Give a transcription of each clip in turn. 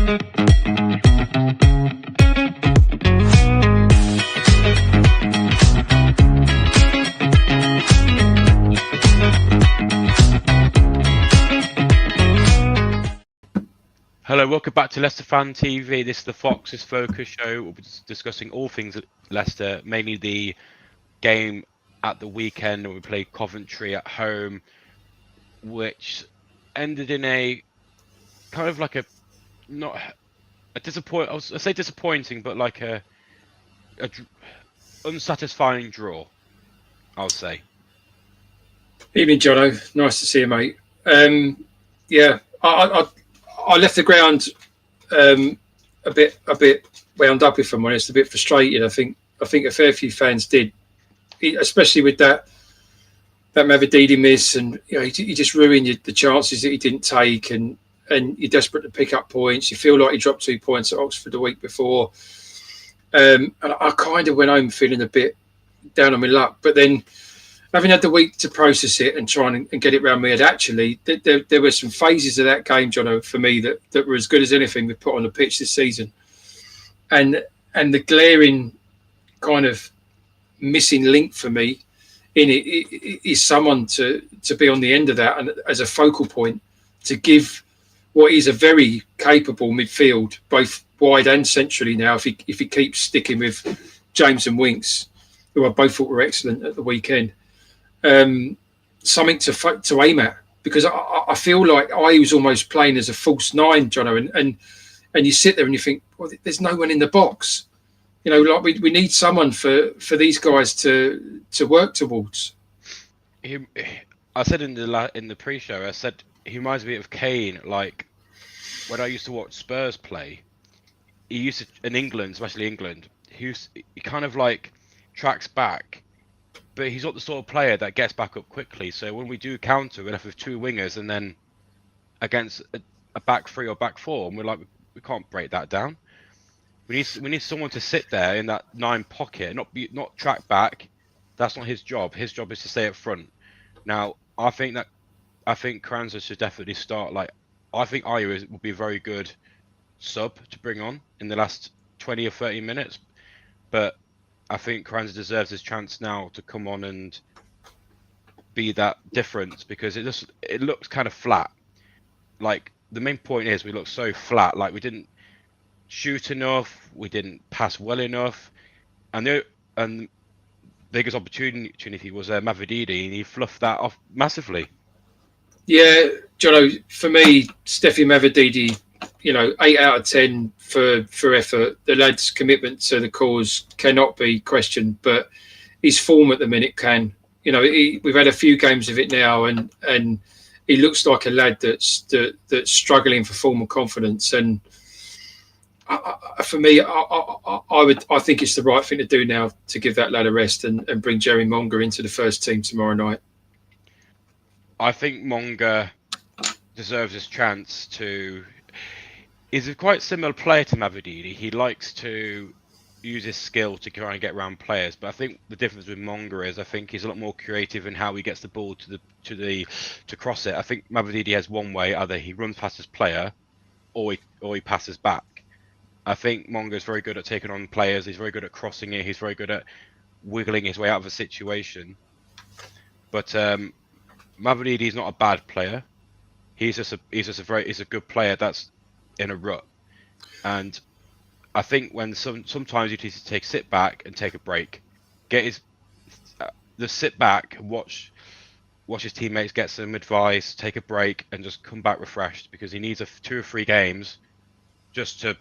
Hello, welcome back to Leicester Fan TV. This is the Fox's Focus show. We'll be discussing all things at Leicester, mainly the game at the weekend when we played Coventry at home, which ended in a kind of like I say disappointing, but like a unsatisfying draw, I'll say. Evening, Jono. Nice to see you, mate. Yeah, I left the ground a bit wound up, if I'm honest, a bit frustrated. I think a fair few fans did, especially with that Mavididi miss, and he just ruined the chances that he didn't take, and you're desperate to pick up points. You feel like he dropped 2 points at Oxford the week before, and I kind of went home feeling a bit down on my luck, but then, having had the week to process it and try and get it around my head, actually, there were some phases of that game, Jono, for me that were as good as anything we've put on the pitch this season. And the glaring kind of missing link for me in it is someone to be on the end of that and as a focal point to give what is a very capable midfield, both wide and centrally now, if he keeps sticking with James and Winks, who I both thought were excellent at the weekend. Something to aim at, because I feel like I was almost playing as a false nine, Jono, and you sit there and you think, well, there's no one in the box, like we need someone for these guys to work towards. I said in the pre-show, I said he reminds me of Kane, like when I used to watch Spurs play. He used to, in England, especially England, he kind of like tracks back. But he's not the sort of player that gets back up quickly. So when we do counter, we're left with two wingers, and then against a back three or back four, and we're like, we can't break that down. We need someone to sit there in that 9 pocket, not track back. That's not his job. His job is to stay up front. Now, I think Kranza should definitely start. Like, I think Ayew would be a very good sub to bring on in the last 20 or 30 minutes, but I think Kranza deserves his chance now to come on and be that difference, because it looks kind of flat. Like, the main point is we look so flat. Like, we didn't shoot enough, we didn't pass well enough, and the biggest opportunity was Mavididi, and he fluffed that off massively. Yeah, Jono, for me, Steffi Mavididi, 8 out of 10 for effort. The lad's commitment to the cause cannot be questioned, but his form at the minute can. We've had a few games of it now, and he looks like a lad that's struggling for form and confidence. And for me, I think it's the right thing to do now to give that lad a rest and bring Jerry Monga into the first team tomorrow night. I think Monga deserves his chance to. He's a quite similar player to Mavididi. He likes to use his skill to try and get around players, but I think the difference with Monga is I think he's a lot more creative in how he gets the ball to cross it. I think Mavididi has one way: either he runs past his player, or he passes back. I think Monga is very good at taking on players. He's very good at crossing it. He's very good at wiggling his way out of a situation. But Mavididi is not a bad player. He's a good player that's in a rut, and I think when sometimes you need to sit back and take a break, get the sit back, watch his teammates, get some advice, take a break, and just come back refreshed, because he needs 2 or 3 games just to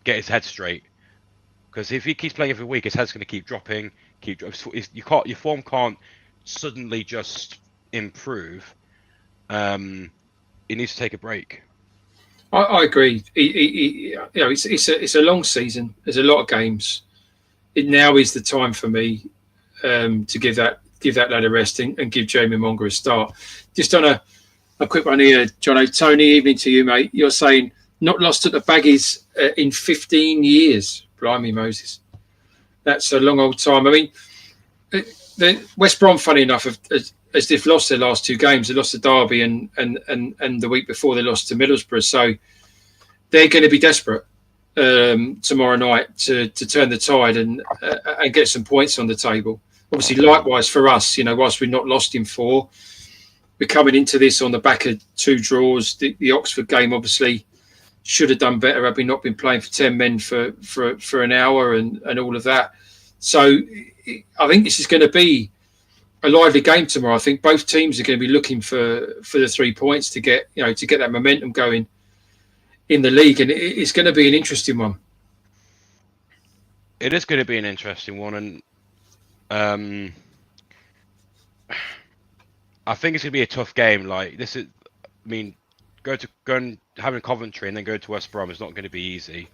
get his head straight. Because if he keeps playing every week, his head's going to keep dropping. Your form can't suddenly just improve. He needs to take a break. I agree. It's a long season. There's a lot of games. It now is the time for me to give that lad a rest and give Jamie Monga a start. Just on a quick one here, Jono. Tony, evening to you, mate. You're saying not lost at the Baggies in 15 years. Blimey, Moses. That's a long old time. I mean, the West Brom, funny enough, as they've lost their last 2 games. They lost to Derby and the week before they lost to Middlesbrough. So they're going to be desperate tomorrow night to turn the tide and get some points on the table. Obviously, likewise for us, whilst we've not lost in 4, we're coming into this on the back of 2 draws. The Oxford game obviously should have done better had we not been playing for 10 men for an hour and all of that. So I think this is going to be a lively game tomorrow. I think both teams are going to be looking for the 3 points to get that momentum going in the league, and it's going to be an interesting one. It is going to be an interesting one, and I think it's going to be a tough game. Like this is, I mean, go and having Coventry and then go to West Brom is not going to be easy.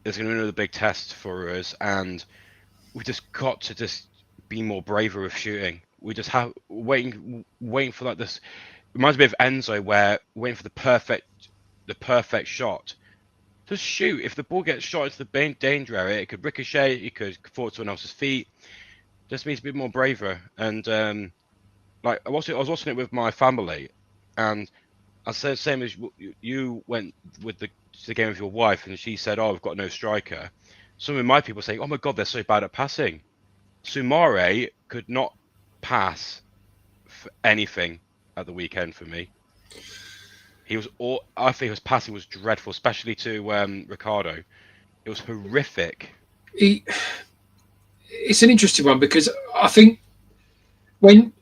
There's going to be another big test for us, and we just got to just be more braver with shooting. We just have waiting for like this. Reminds me of Enzo, where waiting for the perfect shot. Just shoot. If the ball gets shot into the danger area, it could ricochet. It could fall to someone else's feet. Just needs to be more braver. And like I was watching it with my family, and I said same as you went with the game with your wife, and she said, "Oh, we've got no striker." Some of my people saying, "Oh my God, they're so bad at passing." Soumare could not pass for anything at the weekend for me. I think his passing was dreadful, especially to Ricardo. It was horrific. It's an interesting one because I think when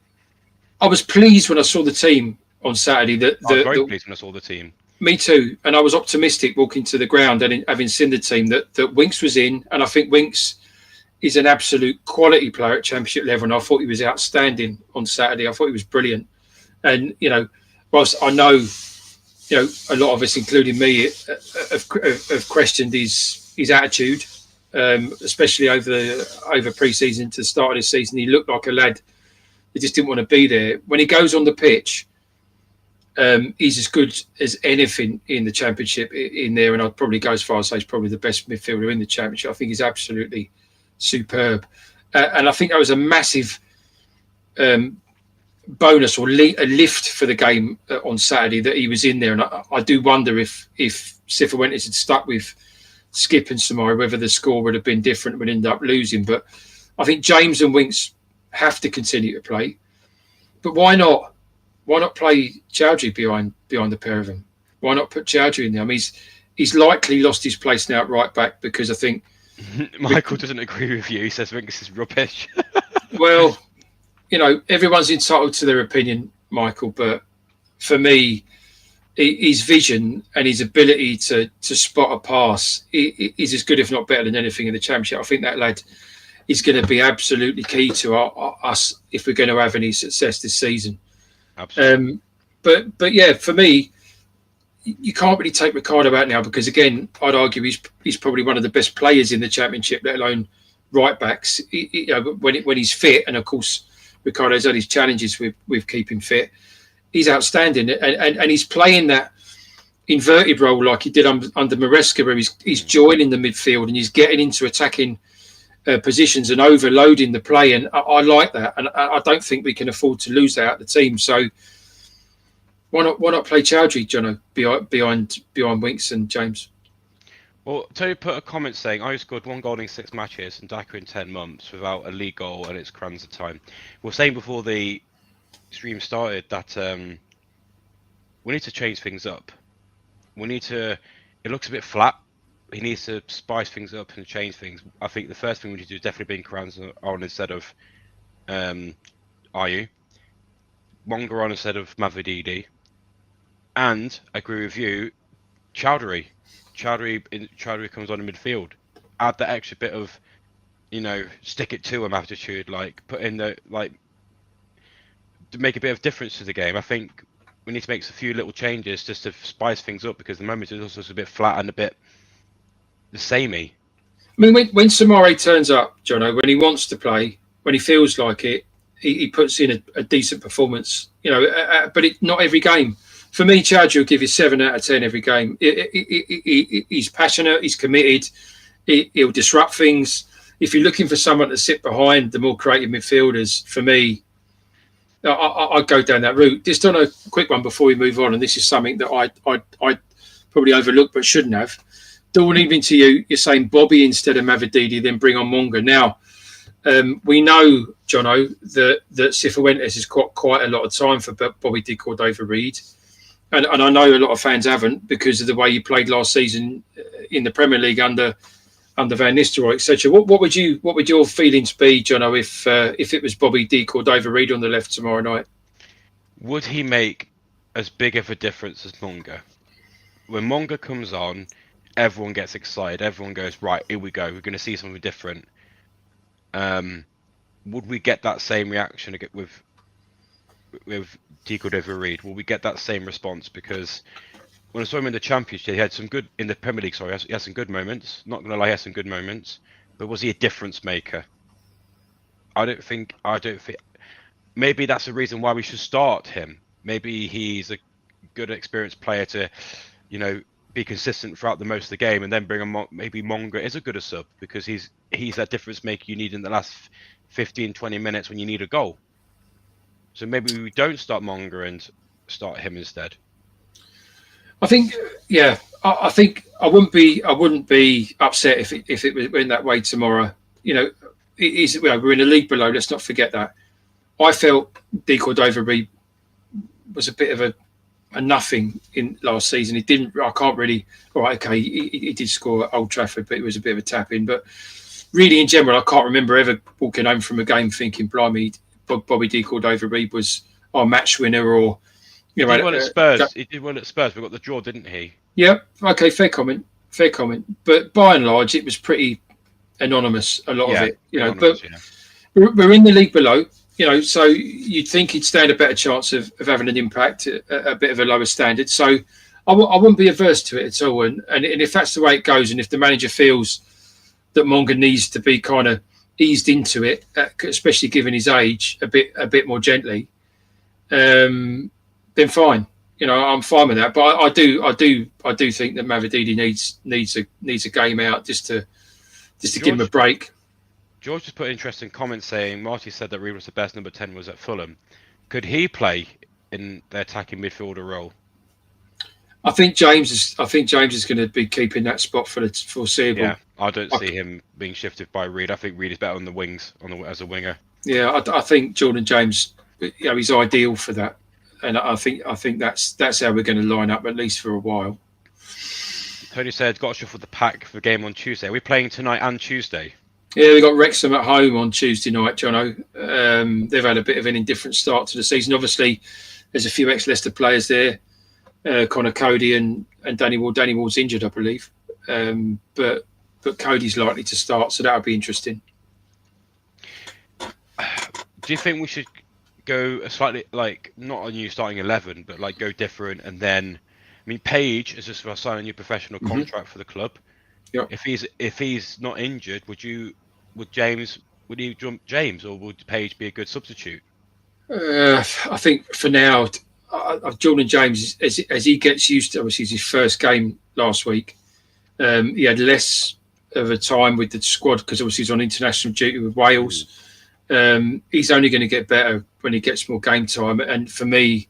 I was pleased when I saw the team on Saturday. I was very pleased when I saw the team. Me too, and I was optimistic walking to the ground and having seen the team that Winks was in, and I think Winks is an absolute quality player at Championship level, and I thought he was outstanding on Saturday. I thought he was brilliant, and whilst I know, a lot of us, including me, have questioned his attitude, especially over pre-season to the start of this season. He looked like a lad that just didn't want to be there. When he goes on the pitch, he's as good as anything in the Championship in there, and I'd probably go as far as say he's probably the best midfielder in the Championship. I think he's absolutely superb, and I think that was a massive bonus or a lift for the game on Saturday that he was in there. And I do wonder if Cifuentes had stuck with Skip and Soumare, whether the score would have been different, would end up losing. But I think James and Winks have to continue to play. But why not? Why not play Chowdhury behind the pair of them? Why not put Chowdhury in there? I mean, he's likely lost his place now at right back because I think Michael doesn't agree with you. He says Winks is rubbish. Well, everyone's entitled to their opinion, Michael. But for me, his vision and his ability to spot a pass is as good, if not better, than anything in the Championship. I think that lad is going to be absolutely key to us if we're going to have any success this season. Absolutely. But yeah, for me, you can't really take Ricardo out now because, again, I'd argue he's probably one of the best players in the Championship, let alone right backs. When he's fit, and of course Ricardo's had his challenges with keeping fit. He's outstanding, and he's playing that inverted role like he did under Maresca, where he's joining the midfield and he's getting into attacking positions and overloading the play. And I like that, and I don't think we can afford to lose that out of the team. So why not play Chowdhury, Jono, behind Winks and James? Well, Tony put a comment saying, I scored 1 goal in 6 matches and Daka in 10 months without a league goal, and it's crumbs of time. We were saying before the stream started that we need to change things up. It looks a bit flat. He needs to spice things up and change things. I think the first thing we need to do is definitely bring Kranz on instead of Ayew. Monga on instead of Mavididi. And I agree with you, Chowdhury comes on in midfield. Add that extra bit of, stick it to him attitude, put in to make a bit of difference to the game. I think we need to make a few little changes just to spice things up because the moment it's also a bit flat and a bit the samey. I mean, when Soumare turns up, Jono, when he wants to play, when he feels like it, he puts in a decent performance. But not every game. For me, Chowdhury will give you 7 out of 10 every game. He's passionate. He's committed. He'll disrupt things. If you're looking for someone to sit behind the more creative midfielders, for me, I'd go down that route. Just on a quick one before we move on, and this is something that I probably overlooked but shouldn't have. Dawn, evening to you. You're saying Bobby instead of Mavididi, then bring on Monga. Now, we know, Jono, that Cifuentes has got quite a lot of time for Bobby De Cordova-Reid. And I know a lot of fans haven't because of the way he played last season in the Premier League under Van Nistelrooy, etc. What would your feelings be, Jono, if it was Bobby De Cordova-Reid on the left tomorrow night? Would he make as big of a difference as Monga? When Monga comes on, everyone gets excited. Everyone goes, right, here we go. We're going to see something different. Would we get that same reaction with De Cordova-Reid? Will we get that same response? Because when I saw him in the Championship, he had some good in the Premier League. Sorry, he had some good moments. Not going to lie, he had some good moments. But was he a difference maker? I don't think. Maybe that's the reason why we should start him. Maybe he's a good, experienced player to, be consistent throughout the most of the game, and then bring him. Maybe Monga is a good sub because he's that difference maker you need in the last 15, 20 minutes when you need a goal. So maybe we don't start Monga and start him instead. I think, yeah, I think I wouldn't be upset if it went that way tomorrow. We're in a league below. Let's not forget that. I felt De Cordova-Reid was a bit of a nothing in last season. He didn't. I can't really. All right, okay, he did score at Old Trafford, but it was a bit of a tap in. But really, in general, I can't remember ever walking home from a game thinking, "Blimey, Bobby De Cordova-Reid was our match winner," or he did well at Spurs. He did well at Spurs. We got the draw, didn't he? Yeah. Okay. Fair comment. But by and large, it was pretty anonymous. A lot of it, But we're in the league below. So you'd think he'd stand a better chance of having an impact at a bit of a lower standard. So I wouldn't be averse to it at all. And if that's the way it goes, and if the manager feels that Monga needs to be kind of eased into it, especially given his age, a bit more gently, then fine. I'm fine with that. But I do think that Mavididi needs a game out just to give him a break. George just put an interesting comment saying Marty said that Reid was the best number 10 was at Fulham. Could he play in the attacking midfielder role? I think James is going to be keeping that spot for the foreseeable. Yeah, I don't see him being shifted by Reid. I think Reid is better on the wings as a winger. Yeah, I think Jordan James, he's ideal for that, and I think that's how we're going to line up at least for a while. Tony said, "Got to shuffle the pack for the game on Tuesday." Are we playing tonight and Tuesday? Yeah, we got Wrexham at home on Tuesday night, Jono. They've had a bit of an indifferent start to the season. Obviously, there's a few ex-Leicester players there. Connor Cody and Danny Ward. Danny Ward's injured, I believe. But Cody's likely to start, so that'll be interesting. Do you think we should go a slightly, not a new starting 11, but go different? And then, Page is just signing a new professional contract for the club. Yeah. If he's not injured, would you jump James, or would Page be a good substitute? I think for now, Jordan James, as he gets used to, obviously it's his first game last week. He had less of a time with the squad because obviously he's on international duty with Wales. He's only going to get better when he gets more game time, and for me,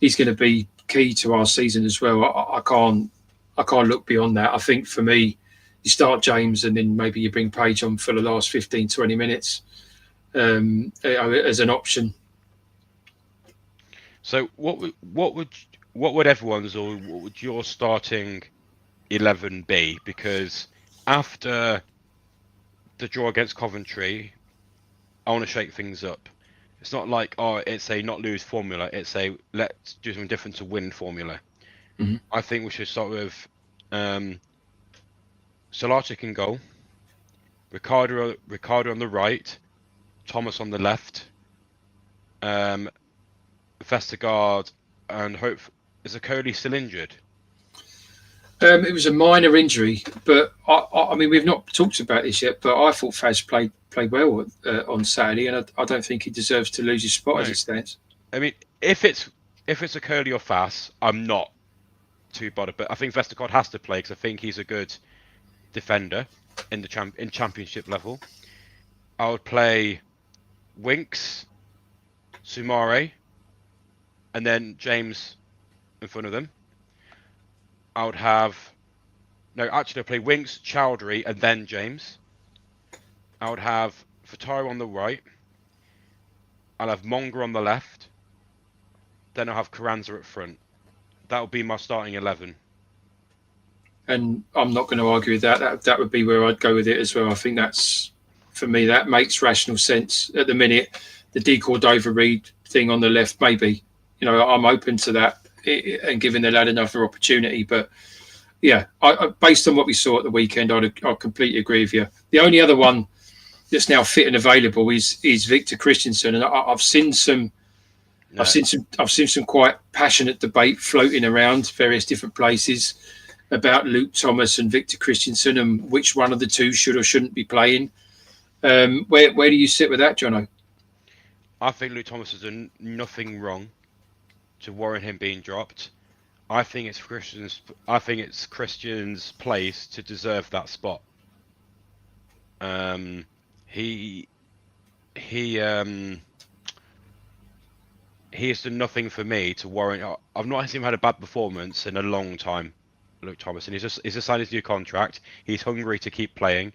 he's going to be key to our season as well. I can't look beyond that. I think for me, you start James and then maybe you bring Page on for the last 15, 20 minutes as an option. So what would everyone's, or what would your starting 11 be? Because after the draw against Coventry, I want to shake things up. It's not like, it's a not lose formula. It's a let's do something different to win formula. Mm-hmm. I think we should start with Solarczyk in goal, Ricardo on the right, Thomas on the left, Vestergaard, and Hope. Is Okoli still injured? It was a minor injury, but I mean we've not talked about this yet. But I thought Faz played well on Saturday, and I don't think he deserves to lose his spot as it stands. If it's Okoli or Faz, I'm not too bothered. But I think Vestergaard has to play because I think he's a good defender in Championship level. I would play Winks, Soumare, and then James in front of them. I would have no. Actually, I'd play Winks, Chowdhury, and then James. I would have Fataro on the right. I'll have Monger on the left. Then I'll have Carranza at front. That would be my starting 11. And I'm not going to argue with that. That would be where I'd go with it as well. I think that's, for me, that makes rational sense at the minute. The De Cordova-Reid thing on the left, maybe. I'm open to that and giving the lad another opportunity. But yeah, based on what we saw at the weekend, I'd completely agree with you. The only other one that's now fit and available is Victor Christensen, and I've seen some. No. I've seen some quite passionate debate floating around various different places about Luke Thomas and Victor Christensen and which one of the two should or shouldn't be playing. Where do you sit with that, Jono? I think Luke Thomas has done nothing wrong to warrant him being dropped. I think it's Christian's place to deserve that spot. He has done nothing for me to warrant. I've not seen him had a bad performance in a long time, Luke Thomas, and he's just signed his new contract. He's hungry to keep playing.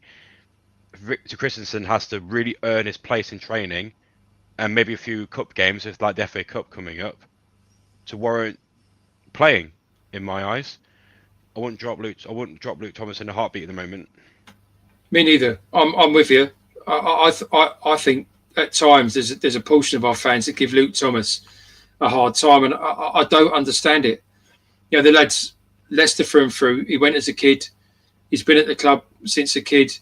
Victor Christensen has to really earn his place in training, and maybe a few cup games, with like the FA Cup coming up, to warrant playing. In my eyes, I wouldn't drop Luke Thomas in a heartbeat at the moment. Me neither. I'm with you. I think at times there's a portion of our fans that give Luke Thomas a hard time, and I don't understand it. The lad's Leicester through and through. He went as a kid. He's been at the club since a kid.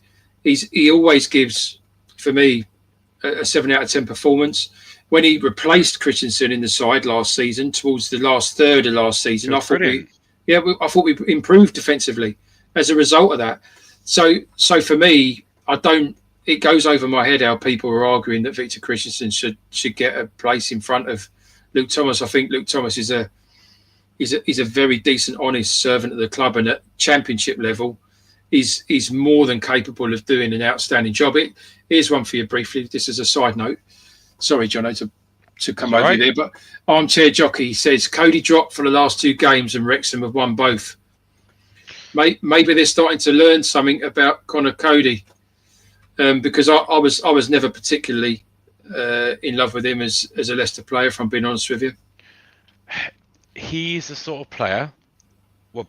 He always gives, for me, a 7 out of 10 performance. When he replaced Christensen in the side last season, towards the last third of last season, I thought we improved defensively as a result of that. So for me, it goes over my head how people are arguing that Victor Christensen should get a place in front of Luke Thomas. I think Luke Thomas is a very decent, honest servant of the club, and at Championship level, he's more than capable of doing an outstanding job. Here's one for you briefly. This is a side note. Sorry, Jono, to come over there, but Armchair Jockey says Cody dropped for the last 2 games and Wrexham have won both. Maybe they're starting to learn something about Connor Cody, because I was never particularly in love with him as a Leicester player, if I'm being honest with you. He's the sort of player what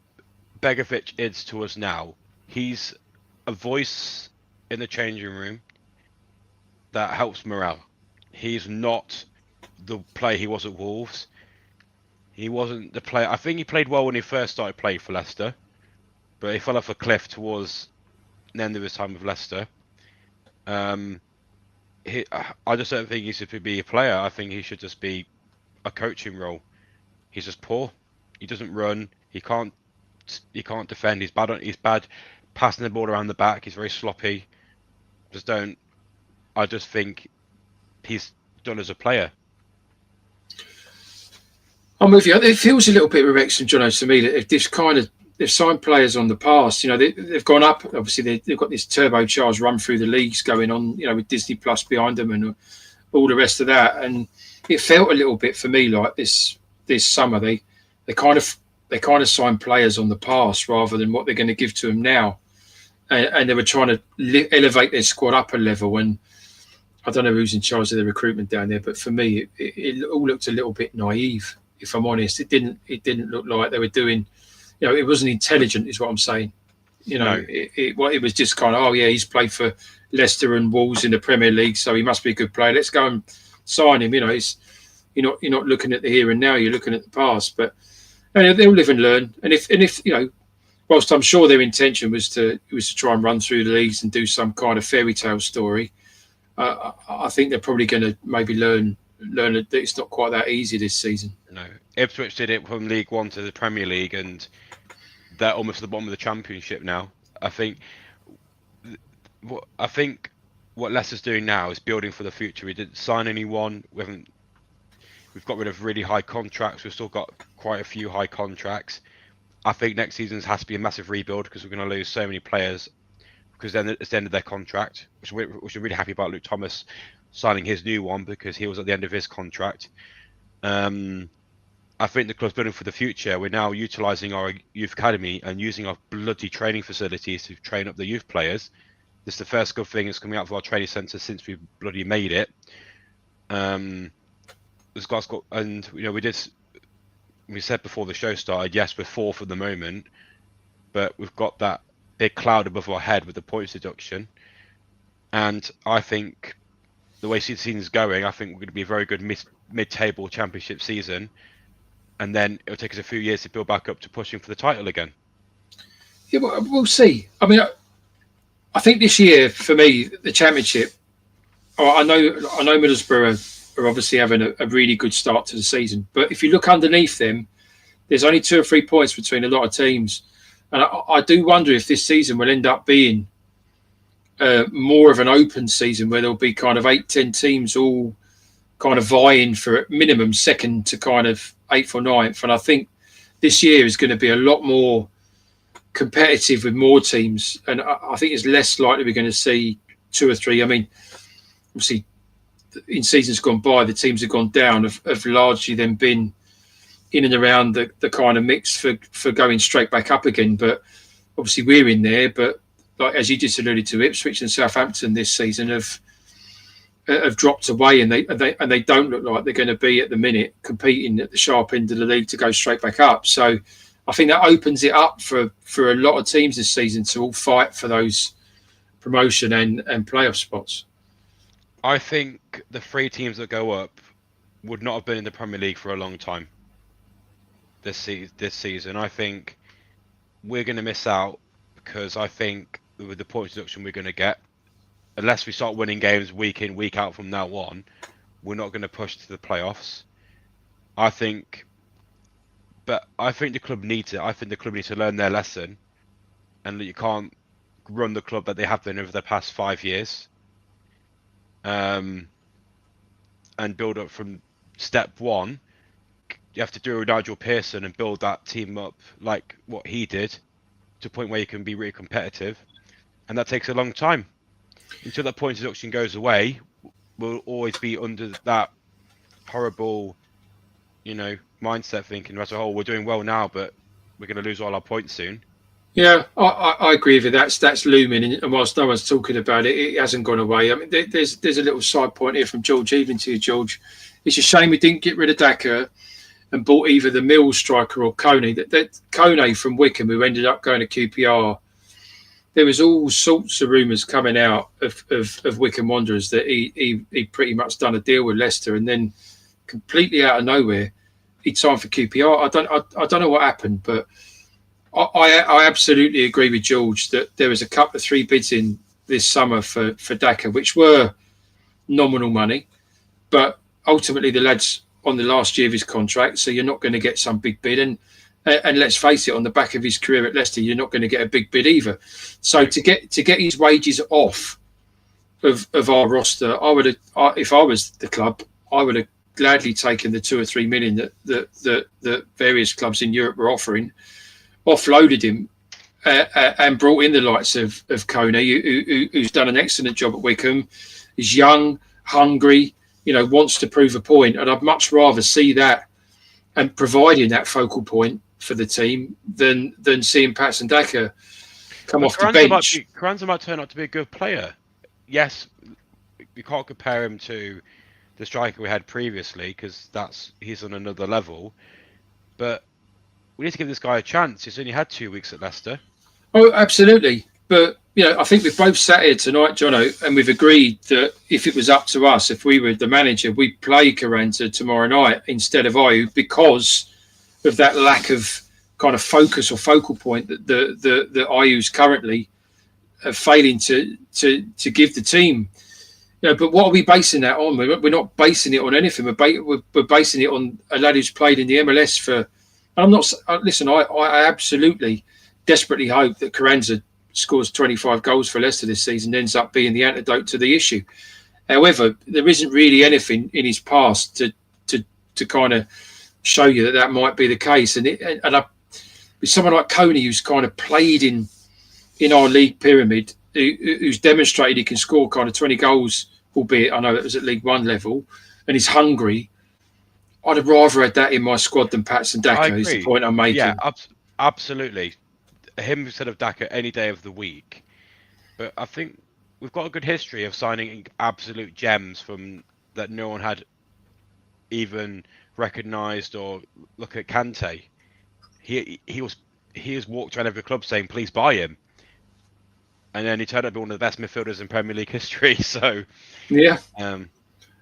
Begovic is to us now. He's a voice in the changing room that helps morale. He's not the player he was at Wolves. He wasn't the player. I think he played well when he first started playing for Leicester, but he fell off a cliff towards the end of his time with Leicester. I just don't think he should be a player. I think he should just be a coaching role. He's just poor. He doesn't run. He can't defend. He's bad passing the ball around the back. He's very sloppy. I just think he's done as a player. I'm with you. It feels a little bit with Wrexham, Jono, to me, that if they've signed players on the past, they've gone up. Obviously, they've got this turbocharged run through the leagues going on, with Disney Plus behind them and all the rest of that. And it felt a little bit for me like this summer they kind of signed players on the past rather than what they're going to give to them now, and they were trying to elevate their squad up a level. And I don't know who's in charge of the recruitment down there, but for me, it all looked a little bit naive. If I'm honest, it didn't look like they were doing. It wasn't intelligent, is what I'm saying. No. It was just kind of, he's played for Leicester and Wolves in the Premier League, so he must be a good player. Let's go and sign him. You're not looking at the here and now. You're looking at the past. But they'll live and learn. And if whilst I'm sure their intention was to try and run through the leagues and do some kind of fairy tale story, I think they're probably going to maybe learn that it's not quite that easy this season. No, Ipswich did it from League One to the Premier League, and they're almost at the bottom of the Championship now. I think what Leicester's doing now is building for the future. We didn't sign anyone. We've got rid of really high contracts. We've still got quite a few high contracts. I think next season has to be a massive rebuild because we're going to lose so many players. Because then it's the end of their contract, which we're really happy about Luke Thomas signing his new one because he was at the end of his contract. I think the club's building for the future. We're now utilising our youth academy and using our bloody training facilities to train up the youth players. This is the first good thing that's coming out of our training centre since we bloody made it. This guy's got, and we said before the show started, yes, we're fourth at the moment, but we've got that big cloud above our head with the points deduction. And I think the way the season's going, I think we're going to be a very good mid-table championship season. And then it'll take us a few years to build back up to pushing for the title again. Yeah, we'll see. I mean, I think this year, for me, the championship, I know Middlesbrough are obviously having a really good start to the season. But if you look underneath them, there's only 2 or 3 points between a lot of teams. And I do wonder if this season will end up being more of an open season where there'll be kind of 8-10 teams all kind of vying for at minimum second to kind of 8th or 9th. And I think this year is going to be a lot more competitive with more teams. And I think it's less likely we're going to see 2 or 3. I mean, obviously, in seasons gone by, the teams have gone down, have largely then been in and around the kind of mix for going straight back up again. But obviously we're in there. But like as you just alluded to, Ipswich and Southampton this season have dropped away, and they don't look like they're going to be at the minute competing at the sharp end of the league to go straight back up. So I think that opens it up for a lot of teams this season to all fight for those promotion and playoff spots. I think the 3 teams that go up would not have been in the Premier League for a long time this season. I think we're going to miss out because I think with the point deduction we're going to get, unless we start winning games week in, week out from now on, we're not going to push to the playoffs. I think the club needs it. I think the club needs to learn their lesson, and you can't run the club that they have done over the past 5 years. And build up from step 1. You have to do a Nigel Pearson and build that team up like what he did to a point where you can be really competitive. And that takes a long time. Until that point deduction goes away, we'll always be under that horrible, mindset thinking as a whole, we're doing well now, but we're going to lose all our points soon. Yeah, I agree with you. That's looming, and whilst no one's talking about it, it hasn't gone away. I mean, there's a little side point here from George, even to you, George. It's a shame we didn't get rid of Daka and bought either the Mills striker or Coney. That Coney from Wickham, who ended up going to QPR, there was all sorts of rumours coming out of Wickham Wanderers that he pretty much done a deal with Leicester, and then completely out of nowhere, he signed for QPR. I don't know what happened, but I absolutely agree with George that there was a couple of 3 bids in this summer for Daka, which were nominal money, but ultimately the lad's on the last year of his contract, so you're not going to get some big bid. And let's face it, on the back of his career at Leicester, you're not going to get a big bid either. So to get his wages off of our roster, if I was the club, I would have gladly taken the 2 or 3 million that various clubs in Europe were offering, offloaded him, and brought in the likes of Coney, who's done an excellent job at Wickham. He's young, hungry, wants to prove a point, and I'd much rather see that and providing that focal point for the team than seeing Patson Daka come off the bench. Carranza might turn out to be a good player. Yes, you can't compare him to the striker we had previously because he's on another level, but we need to give this guy a chance. He's only had 2 weeks at Leicester. Oh, absolutely. But, I think we've both sat here tonight, Jono, and we've agreed that if it was up to us, if we were the manager, we'd play Carranza tomorrow night instead of Ayew because of that lack of kind of focus or focal point that the Ayew's currently failing to give the team. But what are we basing that on? We're not basing it on anything. We're basing it on a lad who's played in the MLS for... I'm not... Listen, I absolutely desperately hope that Carranza scores 25 goals for Leicester this season, ends up being the antidote to the issue. However, there isn't really anything in his past to kind of show you that might be the case. And with someone like Coney, who's kind of played in our league pyramid, who's demonstrated he can score kind of 20 goals, albeit I know it was at League One level, and he's hungry, I'd have rather had that in my squad than Patson I Daka. Is the agree. point I'm making? Yeah, absolutely. Him instead of Daka any day of the week. But I think we've got a good history of signing absolute gems from that no one had even recognised. Or look at Kante. He was walked around every club saying, "Please buy him," and then he turned out to be one of the best midfielders in Premier League history. So, Yeah. um,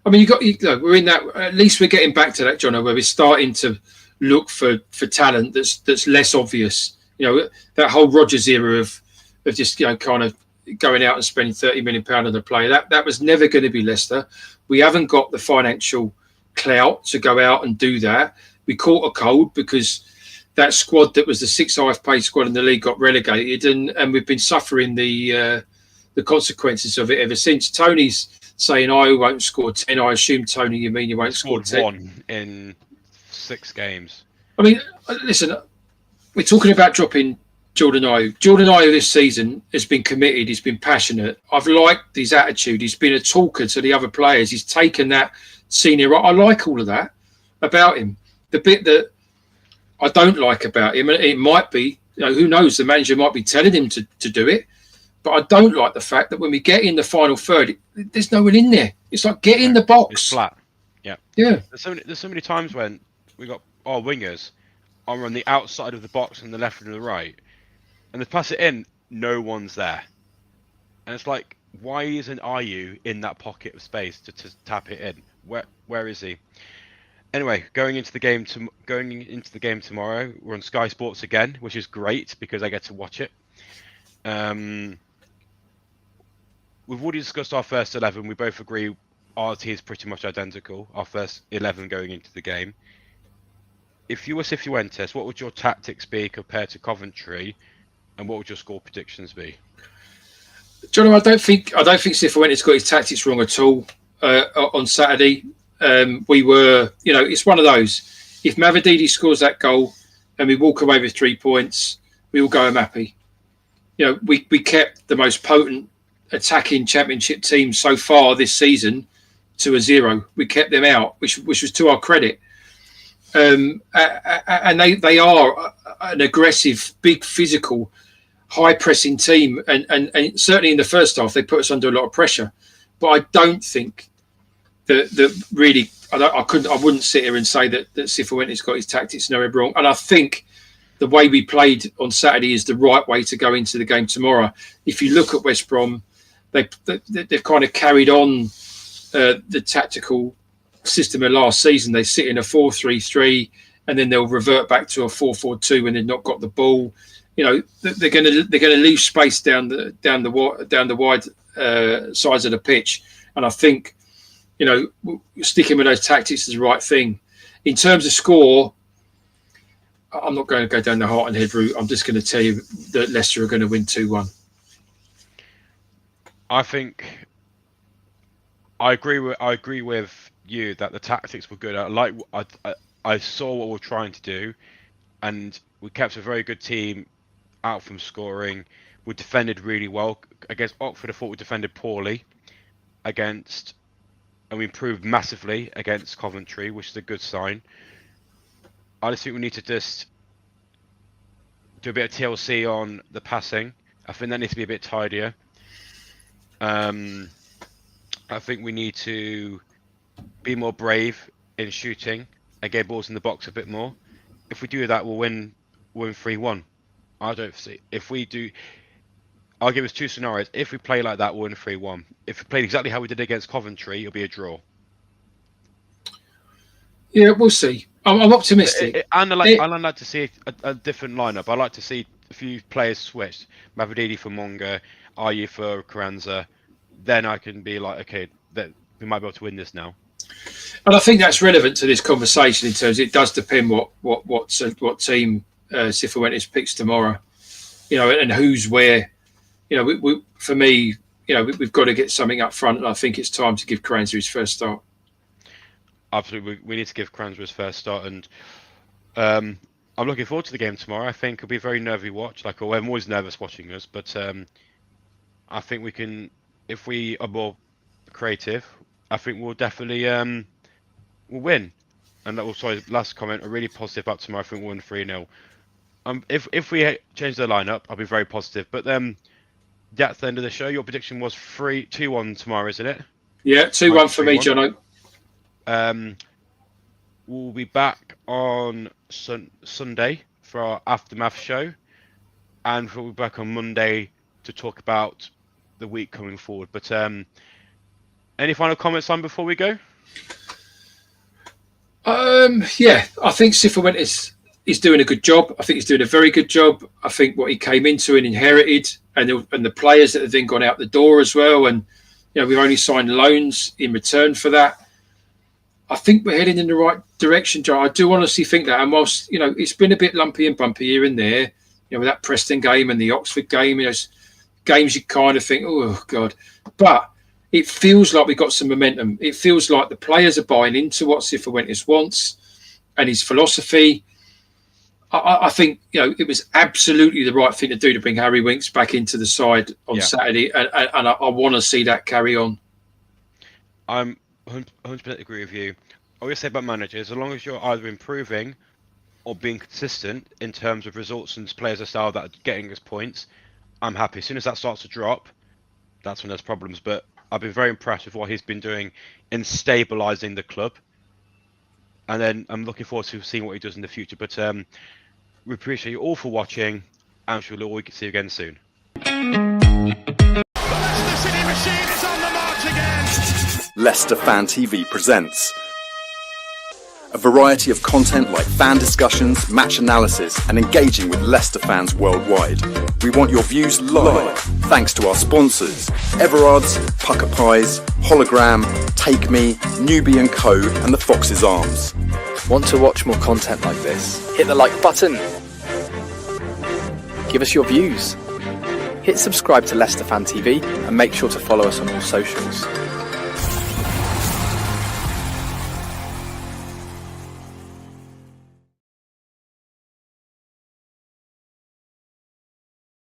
I mean, we're in that. At least we're getting back to that, Jono, where we're starting to look for talent that's less obvious. That whole Rodgers era of just kind of going out and spending £30 million on a player. That was never going to be Leicester. We haven't got the financial clout to go out and do that. We caught a cold because that squad that was the sixth highest paid squad in the league got relegated, and we've been suffering the consequences of it ever since. Tony's saying I won't score 10. I assume, Tony, you mean you won't score 10? one in 6 games. I mean, listen, we're talking about dropping Jordan Ayew. Jordan Ayew this season has been committed. He's been passionate. I've liked his attitude. He's been a talker to the other players. He's taken that senior role. I like all of that about him. The bit that I don't like about him, and it might be, who knows, the manager might be telling him to do it, but I don't like the fact that when we get in the final third, there's no one in there. It's like, get in the box. It's flat. Yeah. Yeah. There's so many times when we got our wingers are on the outside of the box on the left and the right, and they pass it in, no one's there. And it's like, why isn't Ayew in that pocket of space to tap it in? Where is he? Anyway, going into the game tomorrow, we're on Sky Sports again, which is great because I get to watch it. We've already discussed our first 11. We both agree our team is pretty much identical. Our first 11 going into the game. If you were Cifuentes, what would your tactics be compared to Coventry, and what would your score predictions be? John, I don't think Cifuentes got his tactics wrong at all on Saturday. We were, it's one of those. If Mavididi scores that goal and we walk away with 3 points, we will go home happy. We kept the most potent attacking Championship team so far this season to a 0. We kept them out, which was to our credit. And they are an aggressive, big, physical, high-pressing team, and certainly in the first half they put us under a lot of pressure. But I don't think that really, I wouldn't sit here and say that Cifuentes got his tactics no wrong. And I think the way we played on Saturday is the right way to go into the game tomorrow. If you look at West Brom, they've kind of carried on the tactical system of last season. They sit in a 4-3-3 and then they'll revert back to a 4-4-2 when they've not got the ball. They're going to leave space down the wide sides of the pitch, and I think sticking with those tactics is the right thing. In terms of score, I'm not going to go down the heart and head route. I'm just going to tell you that Leicester are going to win 2-1. I think I agree with you that the tactics were good. I saw what we're trying to do, and we kept a very good team out from scoring. We defended really well against Oxford. I thought we defended poorly and we improved massively against Coventry, which is a good sign. I just think we need to just do a bit of TLC on the passing. I think that needs to be a bit tidier. I think we need to be more brave in shooting and get balls in the box a bit more. If we do that, we'll win 3-1. I don't see. If we do, I'll give us 2 scenarios. If we play like that, we'll win 3-1. If we played exactly how we did against Coventry, it'll be a draw. Yeah, we'll see. I'm optimistic. I'd like to see a different lineup. I'd like to see a few players switched. Mavididi for Monga, Ayew for Carranza. Then I can be like, okay, that we might be able to win this now. And I think that's relevant to this conversation in terms it does depend what team Cifuentes picks tomorrow, and who's where. For me, we've got to get something up front, and I think it's time to give Carranza his first start. Absolutely, we need to give Carranza his first start, and I'm looking forward to the game tomorrow. I think it'll be a very nervy watch. I'm always nervous watching us, but I think we can, if we are more creative, I think we'll definitely we'll win. And also, last comment, a really positive about tomorrow. I think we'll win 3-0. If we change the lineup, I'll be very positive. But that's the end of the show. Your prediction was 2-1 tomorrow, isn't it? Yeah, 2-1 for me, Jono. We'll be back on Sunday for our aftermath show, and we'll be back on Monday to talk about the week coming forward. But any final comments on before we go? Yeah, I think Cifuentes is doing a good job. I think he's doing a very good job. I think what he came into and inherited, and the players that have then gone out the door as well, and we've only signed loans in return for that. I think we're heading in the right direction, Joe. I do honestly think that. And whilst, it's been a bit lumpy and bumpy here and there, with that Preston game and the Oxford game, games you kind of think, oh, God. But it feels like we've got some momentum. It feels like the players are buying into what Cifuentes wants and his philosophy. I think, it was absolutely the right thing to do to bring Harry Winks back into the side on Saturday. And I want to see that carry on. I'm 100% agree with you. I always say about managers, as long as you're either improving or being consistent in terms of results and players of style that are getting us points, I'm happy. As soon as that starts to drop, that's when there's problems. But I've been very impressed with what he's been doing in stabilising the club. And then I'm looking forward to seeing what he does in the future. But we appreciate you all for watching, and we'll all see you again soon. The Leicester City machine is on the march again. Leicester Fan TV presents a variety of content like fan discussions, match analysis, and engaging with Leicester fans worldwide. We want your views live, thanks to our sponsors, Everard's, Pucker Pies, Hologram, Take Me, Newbie & Co, and the Fox's Arms. Want to watch more content like this? Hit the like button. Give us your views. Hit subscribe to Leicester Fan TV and make sure to follow us on all socials.